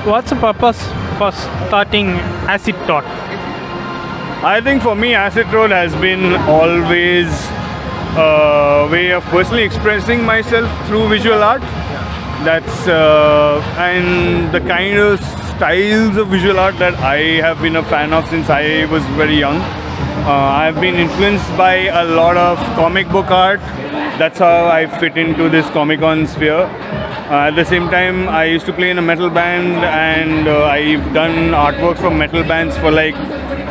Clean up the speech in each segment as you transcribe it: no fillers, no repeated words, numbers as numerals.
What's the purpose for starting Acid Thought? I think for me, Acid Road has been always a way of personally expressing myself through visual art. That's and the kind of styles of visual art that I have been a fan of since I was very young. I've been influenced by a lot of comic book art. That's how I fit into this Comic-Con sphere. At the same time, I used to play in a metal band, and I've done artwork for metal bands for like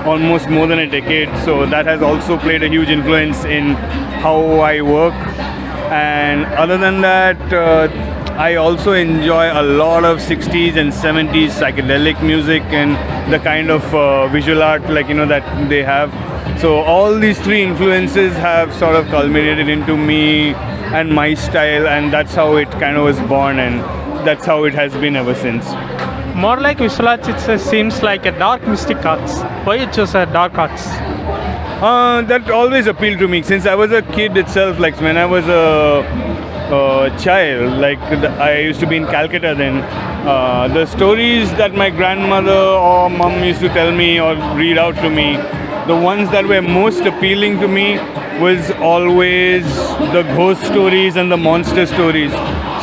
almost more than a decade. So that has also played a huge influence in how I work. And other than that, I also enjoy a lot of 60s and 70s psychedelic music and the kind of visual art that they have. So all these three influences have sort of culminated into me and my style, and that's how it kind of was born, and that's how it has been ever since. More like visual arts, it seems like a dark mystic arts. Why you choose a dark arts? That always appealed to me since I was a kid itself. Like when I was a child, I used to be in Calcutta then. The stories that my grandmother or mum used to tell me or read out to me, the ones that were most appealing to me was always the ghost stories and the monster stories.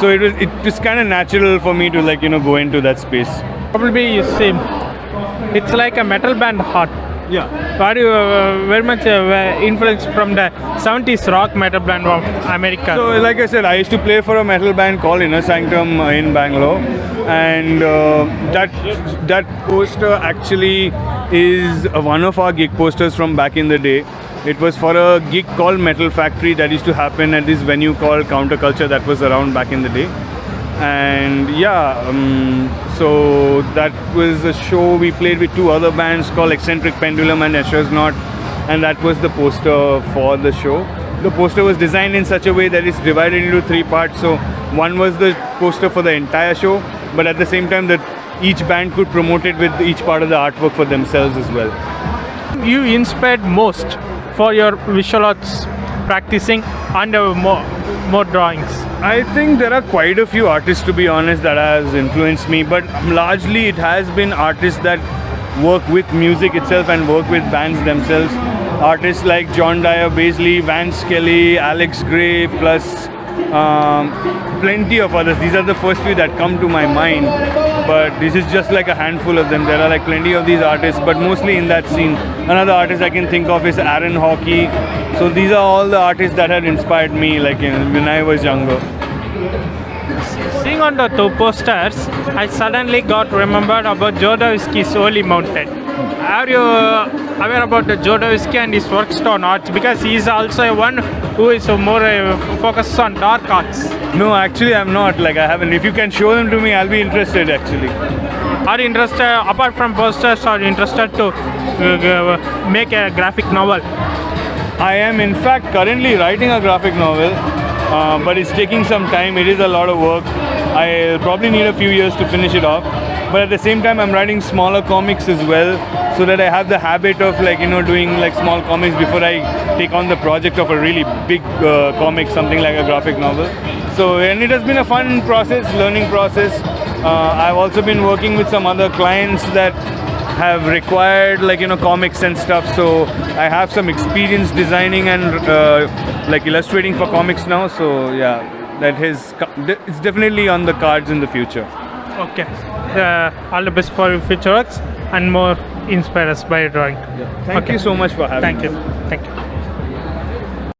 So it was kind of natural for me to go into that space. Probably you see, it's like a metal band art. Yeah. Are you very much influenced from the 70s rock metal band of America? So like I said, I used to play for a metal band called Inner Sanctum in Bangalore, and that poster actually is one of our gig posters from back in the day. It was for a gig called Metal Factory that used to happen at this venue called Counterculture that was around back in the day. And so that was a show we played with two other bands called Eccentric Pendulum and Escher's Knot, and that was the poster for the show. The poster was designed in such a way that it's divided into three parts. So one was the poster for the entire show, but at the same time that each band could promote it with each part of the artwork for themselves as well. You inspired most for your visual arts practicing and more drawings? I think there are quite a few artists, to be honest, that has influenced me, but largely it has been artists that work with music itself and work with bands themselves. Artists like John Dyer, Baisley, Vance Kelly, Alex Gray, plus plenty of others. These are the first few that come to my mind, but this is just like a handful of them. There are plenty of these artists, but mostly in that scene. Another artist I can think of is Aaron Hawkey. So these are all the artists that had inspired me when I was younger. Seeing on the two posters, I suddenly got remembered about Jodorowsky's Holy Mountain. Are you aware about the Jodorowsky and his works on arts? Because he is also one who is more focused on dark arts. No, actually I'm not. I haven't. If you can show them to me, I'll be interested actually. Are you interested, apart from posters, are you interested to make a graphic novel? I am in fact currently writing a graphic novel, but it's taking some time. It is a lot of work. I'll probably need a few years to finish it off. But at the same time, I'm writing smaller comics as well, so that I have the habit of doing small comics before I take on the project of a really big comic, something like a graphic novel. So, and it has been a fun process, learning process. I've also been working with some other clients that have required comics and stuff, so I have some experience designing and illustrating for comics now. So yeah, it's definitely on the cards in the future. Okay. All the best for your future works and more inspire us by drawing. Yeah. Thank you so much for having me. Thank you.